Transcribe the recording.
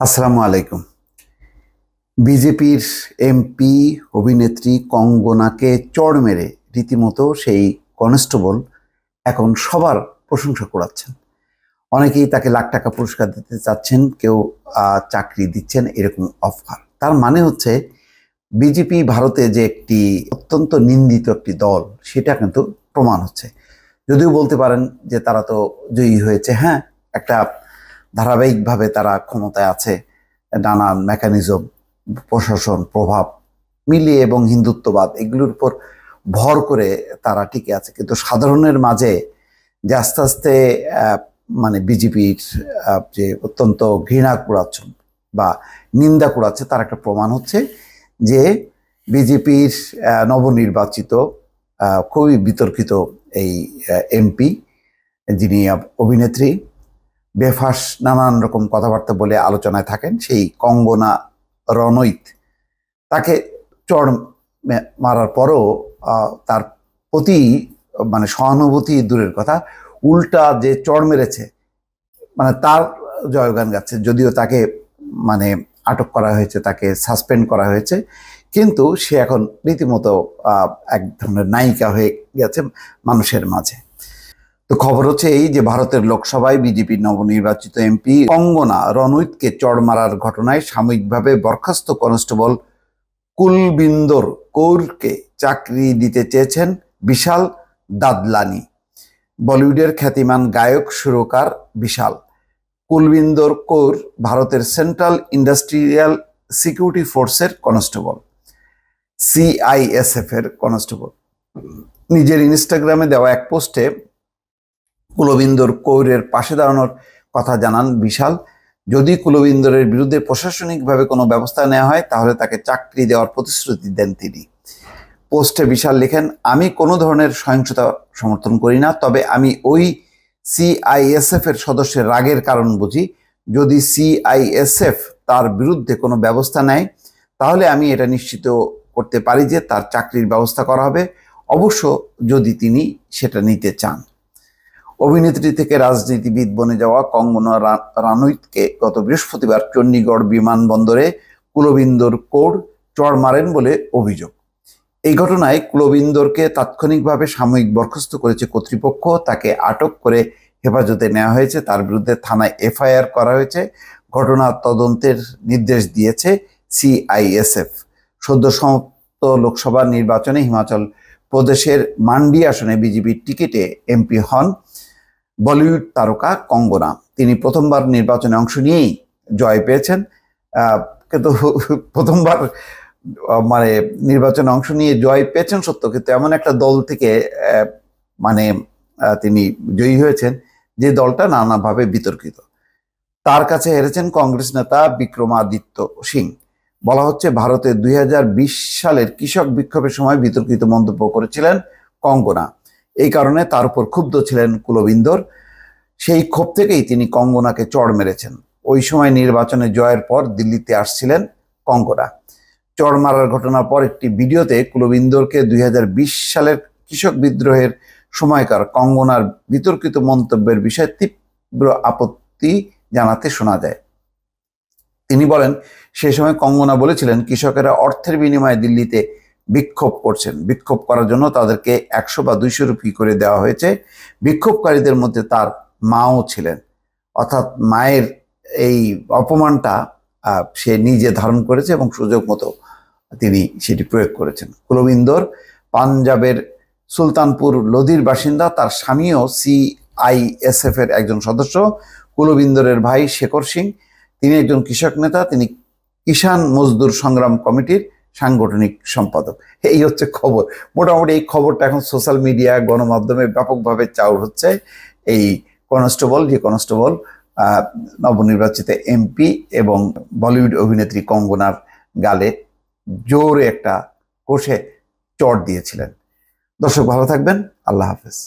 আসসালামু আলাইকুম। বিজেপির এমপি অভিনেত্রী কঙ্গনাকে চড় মেরে রীতিমতো সেই কনস্টেবল এখন সবার প্রশংসা কুড়াচ্ছেন। অনেকেই তাকে লাখ টাকা পুরস্কার দিতে চাচ্ছেন, কেউ চাকরি দিচ্ছেন, এরকম অফার। তার মানে হচ্ছে বিজেপি ভারতে যে একটি অত্যন্ত নিন্দিত একটি দল, সেটা কিন্তু প্রমাণ হচ্ছে। যদিও বলতে পারেন যে তারা তো জয়ী হয়েছে, হ্যাঁ, একটা ধারাবাহিকভাবে তারা ক্ষমতায় আছে, নানান মেকানিজম, প্রশাসন, প্রভাব মিলিয়ে এবং হিন্দুত্ববাদ এগুলোর উপর ভর করে তারা টিকে আছে। কিন্তু সাধারণের মাঝে যে আস্তে আস্তে মানে বিজেপির যে অত্যন্ত ঘৃণা কুড়াচ্ছেন বা নিন্দা কুড়াচ্ছে, তার একটা প্রমাণ হচ্ছে যে বিজেপির নবনির্বাচিত খুবই বিতর্কিত এই এমপি, যিনি অভিনেত্রী, বেফাস নানান রকম কথাবার্তা বলে আলোচনায় থাকেন, সেই কঙ্গনা রনৈত, তাকে চড় মারার পরও তার প্রতি মানে সহানুভূতি দূরের কথা, উল্টা যে চড় মেরেছে মানে তার জয়গান গাচ্ছে। যদিও তাকে মানে আটক করা হয়েছে, তাকে সাসপেন্ড করা হয়েছে, কিন্তু সে এখন রীতিমতো এক ধরনের নায়িকা হয়ে গেছে মানুষের মাঝে। তো খবর হচ্ছে এই যে ভারতের লোকসভায় বিজেপির নবনির্বাচিত এমপি কঙ্গনা রনৈতকে চড় মারার ঘটনায় সাময়িকভাবে বরখাস্ত কনস্টেবল কুলবিন্দর কৌরকে চাকরি দিতে চেয়েছেন বিশাল দাদলানি। বলিউডের খ্যাতিমান গায়ক সুরকার বিশাল কুলবিন্দর কৌর ভারতের সেন্ট্রাল ইন্ডাস্ট্রিয়াল সিকিউরিটি ফোর্সের কনস্টেবল, সিআইএসএফ এর কনস্টেবল। নিজের ইনস্টাগ্রামে দেওয়া এক পোস্টে কুলবিন্দর কৌরের পাশে দাঁড়ানোর কথা জানান বিশাল। যদি কুলবিন্দরের বিরুদ্ধে প্রশাসনিকভাবে কোনো ব্যবস্থা নেওয়া হয় তাহলে তাকে চাকরি দেওয়ার প্রতিশ্রুতি দেন তিনি। পোস্টে বিশাল লেখেন, আমি কোনো ধরনের সহিংসতা সমর্থন করি না, তবে আমি ওই সিআইএসএফ এর সদস্যের রাগের কারণ বুঝি। যদি সিআইএসএফ তার বিরুদ্ধে কোনো ব্যবস্থা নেয় তাহলে আমি এটা নিশ্চিত করতে পারি যে তার চাকরির ব্যবস্থা করা হবে, অবশ্য যদি তিনি সেটা নিতে চান। অভিনেত্রী থেকে রাজনীতিবিদ বনে যাওয়া কঙ্গনা রানৈতকে গত বৃহস্পতিবার চণ্ডীগড় বিমানবন্দরে কুলবিন্দর কৌর চড় মারেন বলে অভিযোগ। এই ঘটনায় কুলবিন্দরকে তাৎক্ষণিকভাবে সাময়িক বরখাস্ত করেছে কর্তৃপক্ষ। তাকে আটক করে হেফাজতে নেওয়া হয়েছে, তার বিরুদ্ধে থানায় এফআইআর করা হয়েছে। ঘটনা তদন্তের নির্দেশ দিয়েছে সিআইএসএফ। সদ্য সমাপ্ত লোকসভা নির্বাচনে হিমাচল প্রদেশের মান্ডি আসনে বিজেপির টিকিটে এমপি হন বলিউড তারকা কঙ্গনা। তিনি প্রথমবার নির্বাচনে অংশ নিয়েই জয় পেয়েছেন, কিন্তু প্রথমবার মানে নির্বাচনে অংশ নিয়ে জয় পেয়েছেন সত্য, কিন্তু এমন একটা দল থেকে মানে তিনি জয়ী হয়েছেন যে দলটা নানাভাবে বিতর্কিত। তার কাছে হেরেছেন কংগ্রেস নেতা বিক্রমাদিত্য সিং। বলা হচ্ছে ভারতে 2020 সালের কৃষক বিক্ষোভের সময় বিতর্কিত মন্তব্য করেছিলেন কঙ্গনা। এই কারণে তার উপর ক্ষুব্ধ ছিলেন কুলবিন্দর। সেই ক্ষোভ থেকেই তিনি কঙ্গনাকে চড় মেরেছেন। ওই সময় নির্বাচনে জয়ের পর দিল্লিতে আসছিলেন কঙ্গনা। চড় মারার ঘটনার পর একটি ভিডিওতে কুলবিন্দরকে 2020 সালের কৃষক বিদ্রোহের সময়কার কঙ্গনার বিতর্কিত মন্তব্যের বিষয়ে তীব্র আপত্তি জানাতে শোনা যায়। তিনি বলেন, সেই সময় কঙ্গনা বলেছিলেন কৃষকেরা অর্থের বিনিময়ে দিল্লিতে বিক্ষোভ করছেন, বিক্ষোভ করার জন্য তাদেরকে 100 বা 200 রুপি করে দেওয়া হয়েছে। বিক্ষোভকারীদের মধ্যে তার মাও ছিলেন, অর্থাৎ মায়ের এই অপমানটা সে নিজে ধারণ করেছে এবং সুযোগ মতো তিনি সেটি প্রয়োগ করেছেন। কুলবিন্দর পাঞ্জাবের সুলতানপুর লোধির বাসিন্দা, তার স্বামীও সিআইএসএফ এর একজন সদস্য। কুলবিন্দরের ভাই শেখর সিং, তিনি একজন কৃষক নেতা, তিনি কিষাণ মজদুর সংগ্রাম কমিটির সাংগঠনিক সম্পাদক। এই হচ্ছে খবর। মোটামুটি এই খবরটা এখন সোশ্যাল মিডিয়া, গণমাধ্যমে ব্যাপকভাবে চাউর হচ্ছে। এই কনস্টেবল, যে কনস্টেবল নবনির্বাচিত এমপি এবং বলিউড অভিনেত্রী কঙ্গনার গালে জোরে একটা কষে চড় দিয়েছিলেন। দর্শক ভালো থাকবেন, আল্লাহ হাফেজ।